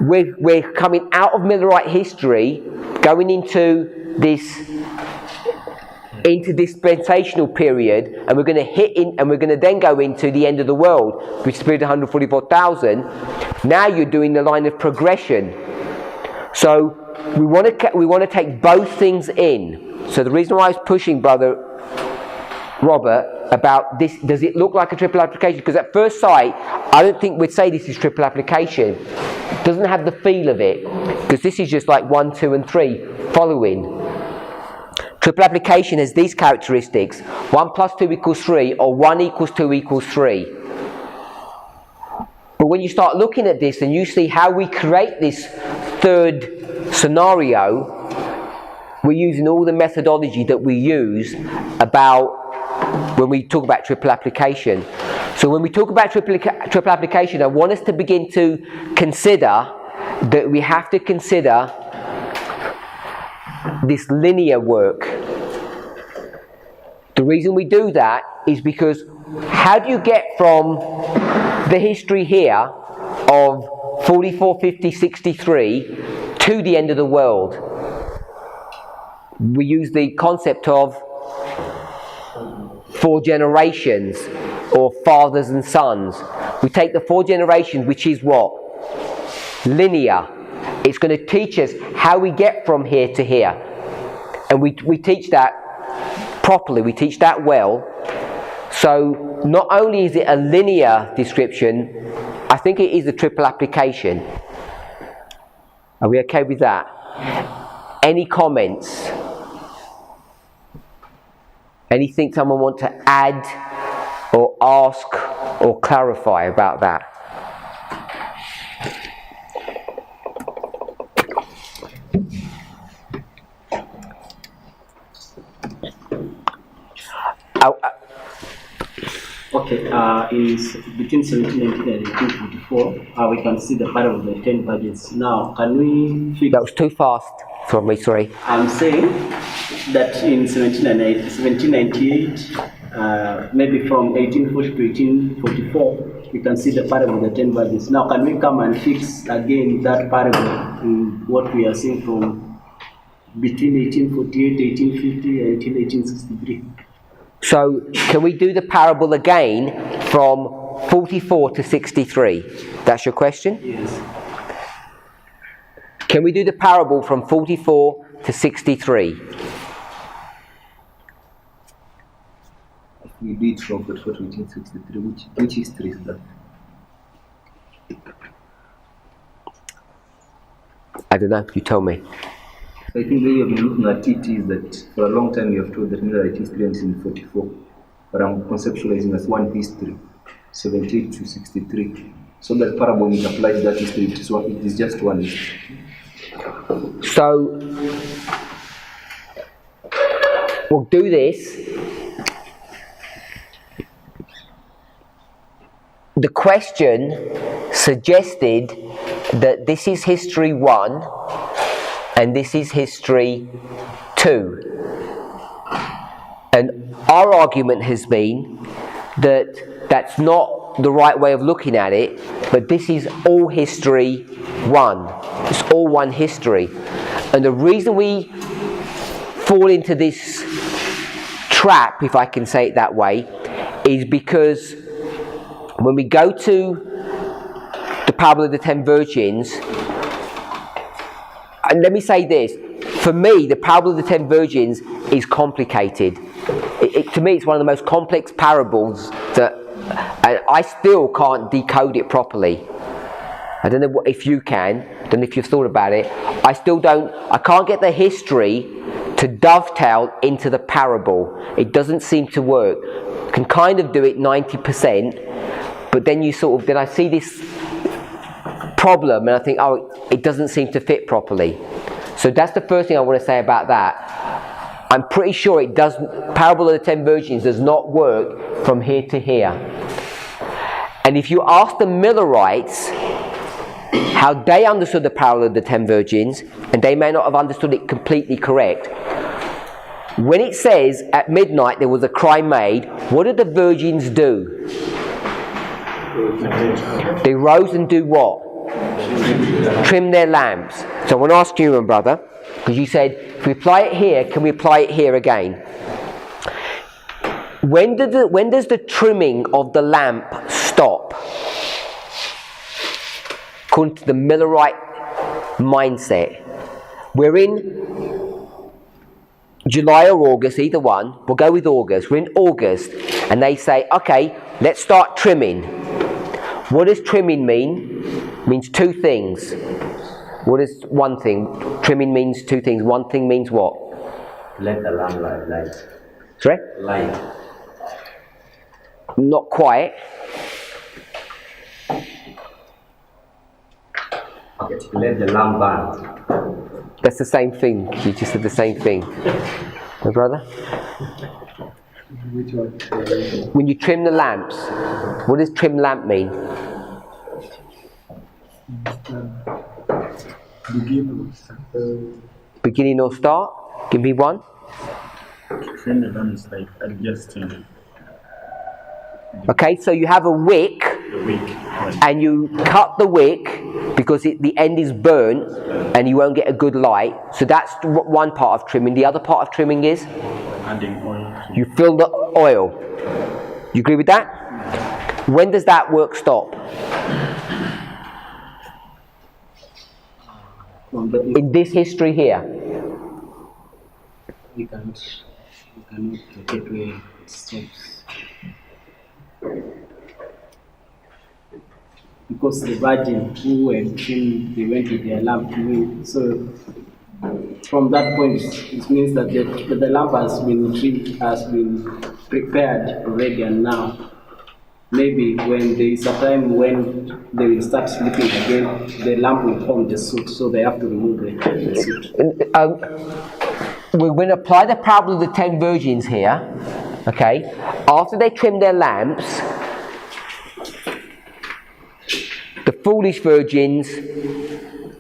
we're coming out of Millerite history, going into this dispensational period, and we're going to hit in, and we're going to then go into the end of the world, which is 144,000. Now you're doing the line of progression. So we want to take both things in. So the reason why I was pushing Brother Robert about this, does it look like a triple application? Because at first sight, I don't think we'd say this is triple application. It doesn't have the feel of it, because this is just like 1, 2, and 3 following. Triple application has these characteristics: 1 + 2 = 3, or 1 = 2 = 3. But when you start looking at this and you see how we create this third scenario, we're using all the methodology that we use about when we talk about triple application. So when we talk about triple application, I want us to begin to consider that we have to consider this linear work. The reason we do that is because how do you get from the history here of 44, 50, 63 to the end of the world? We use the concept of 4 generations, or fathers and sons. We take the 4 generations, which is what? Linear. It's going to teach us how we get from here to here. And we teach that properly, we teach that well. So not only is it a linear description, I think it is a triple application. Are we okay with that? Any comments? Anything someone want to add or ask or clarify about that? Okay, is between 1790 and 1844, we can see the parable of the 10 virgins. Now, can we fix... That was too fast for me, sorry. I'm saying that in 1798, maybe from 1840 to 1844, we can see the parable of the 10 virgins. Now, can we come and fix again that parable in what we are seeing from between 1848, 1850, and 1863? So, can we do the parable again from 44 to 63? That's your question? Yes. Can we do the parable from 44 to 63? We do it from 44 to 1863. Which history is that? I don't know, you tell me. So I think the way you've been looking at it is that for a long time you have told that Millerite history ends in 44. But I'm conceptualizing as one history, 78 to 63. So that parable, when it applies that history, it is just one history. So, we'll do this. The question suggested that this is history 1 and this is history 2. And our argument has been that that's not the right way of looking at it, but this is all history 1. It's all one history. And the reason we fall into this trap, if I can say it that way, is because when we go to the parable of the 10 virgins, and let me say this, for me, the parable of the 10 virgins is complicated. To me, it's one of the most complex parables that I still can't decode it properly. I don't know if you can, I don't know if you've thought about it. I can't get the history to dovetail into the parable. It doesn't seem to work. I can kind of do it 90%, but then then I see this problem and I think, it doesn't seem to fit properly. So that's the first thing I want to say about that. I'm pretty sure Parable of the 10 Virgins does not work from here to here. And if you ask the Millerites how they understood the parable of the 10 virgins, and they may not have understood it completely correct, when it says at midnight there was a cry made, what did the virgins do? They rose and do what? Trim their lamps. So I want to ask you, my brother, because you said, if we apply it here, can we apply it here again? When does the trimming of the lamp stop? According to the Millerite mindset. We're in July or August, either one. We'll go with August. We're in August, and they say, okay, let's start trimming. What does trimming mean? It means two things. What is one thing? Trimming means two things. One thing means what? Let the lamp light. Sorry? Light. Not quite. Okay. Let the lamp burn. That's the same thing. You just said the same thing. My brother? Which one? When you trim the lamps, what does trim lamp mean? Beginning or start? Give me one. Trim the lamp is like adjusting. Okay, so you have a wick, and you cut the wick because the end is burnt and you won't get a good light. So that's one part of trimming. The other part of trimming is? Adding oil. You fill the oil. You agree with that? When does that work stop? In this history here. We cannot get where it stops. Because the virgin who were trimmed, they went with their lamp to me. So from that point, it means that the lamp has been trimmed, has been prepared already, and now maybe when there is a time when they will start sleeping again, the lamp will form the soot, so they have to remove the soot. We're going to apply the parable of the 10 virgins here. Okay, after they trim their lamps, the foolish virgins,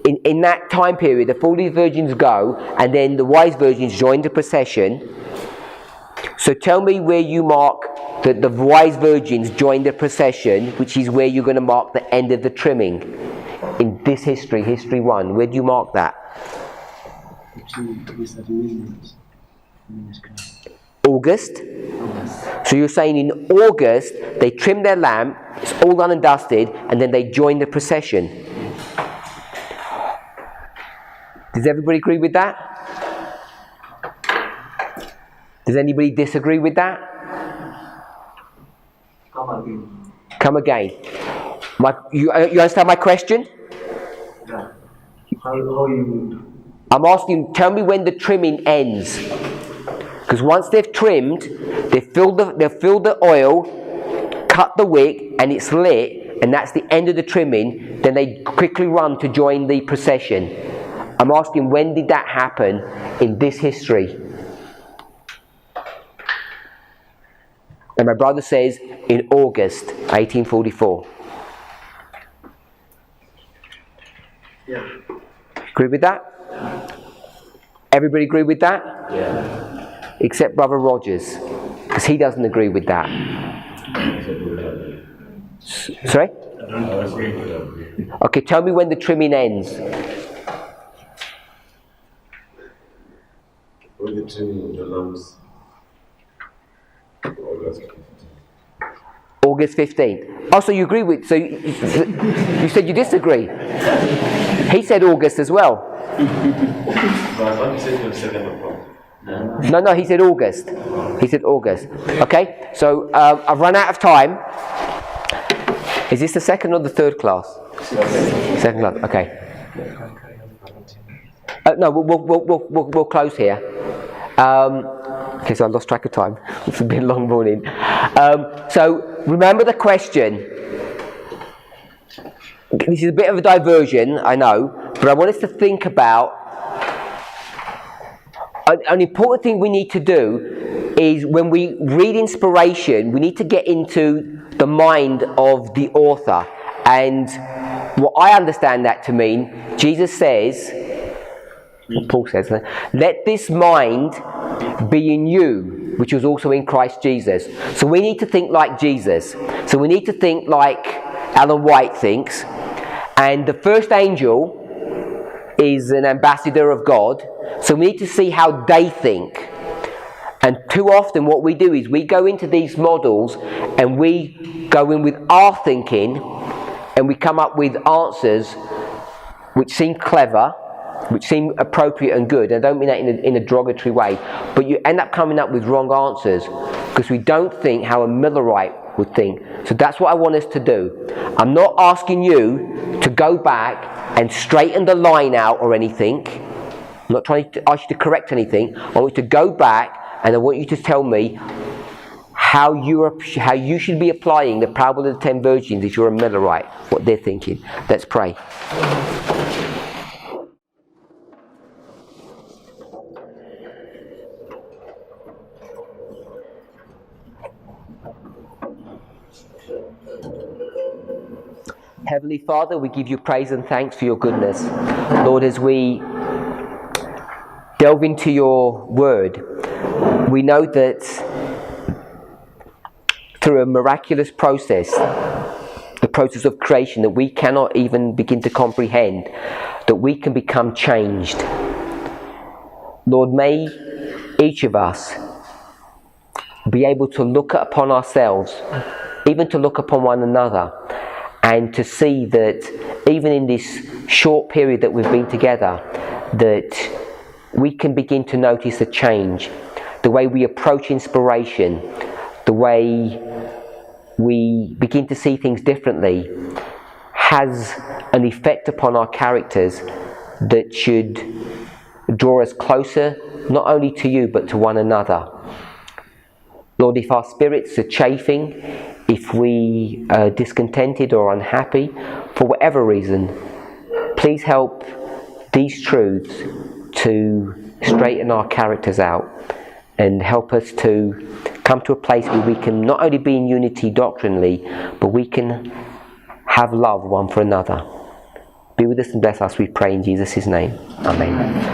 in that time period, the foolish virgins go, and then the wise virgins join the procession. So tell me where you mark that the wise virgins join the procession, which is where you're going to mark the end of the trimming. In this history 1, where do you mark that? August. So you're saying in August they trim their lamp, it's all done and dusted, and then they join the procession. Does everybody agree with that? Does anybody disagree with that? Come again. You understand my question? How you? I'm asking, tell me when the trimming ends. Because once they've trimmed, they've filled the oil, cut the wick, and it's lit, and that's the end of the trimming, then they quickly run to join the procession. I'm asking, when did that happen in this history? And my brother says, in August 1844. Yeah. Agree with that? Everybody agree with that? Yeah. Except Brother Rogers, because he doesn't agree with that. Sorry? I don't agree. Okay, tell me when the trimming ends. When the trimming of the lamps. August 15th. Oh, so you agree with... So you said you disagree. He said August as well. No, he said August. He said August. Okay, so I've run out of time. Is this the second or the third class? Second class, okay. No, we'll close here. Okay, so I lost track of time. It's been a long morning. So remember the question. This is a bit of a diversion, I know, but I want us to think about an important thing we need to do is when we read inspiration, we need to get into the mind of the author. And what I understand that to mean, Jesus says, Paul says, let this mind be in you, which was also in Christ Jesus. So we need to think like Jesus. So we need to think like Alan White thinks. And the first angel is an ambassador of God. So we need to see how they think. And too often what we do is we go into these models and we go in with our thinking and we come up with answers which seem clever, which seem appropriate and good. And I don't mean that in a derogatory way, but you end up coming up with wrong answers because we don't think how a Millerite would think. So that's what I want us to do. I'm not asking you to go back and straighten the line out or anything. I'm not trying to ask you to correct anything. I want you to go back and I want you to tell me how you should be applying the parable of the 10 virgins if you're a Millerite, what they're thinking. Let's pray. Heavenly Father, we give you praise and thanks for your goodness. Lord, as we delve into your word, we know that through a miraculous process, the process of creation that we cannot even begin to comprehend, that we can become changed. Lord, may each of us be able to look upon ourselves, even to look upon one another, and to see that even in this short period that we've been together, that we can begin to notice a change. The way we approach inspiration, the way we begin to see things differently, has an effect upon our characters that should draw us closer, not only to you, but to one another. Lord, if our spirits are chafing, if we are discontented or unhappy, for whatever reason, please help these truths to straighten our characters out and help us to come to a place where we can not only be in unity doctrinally, but we can have love one for another. Be with us and bless us, we pray in Jesus' name. Amen.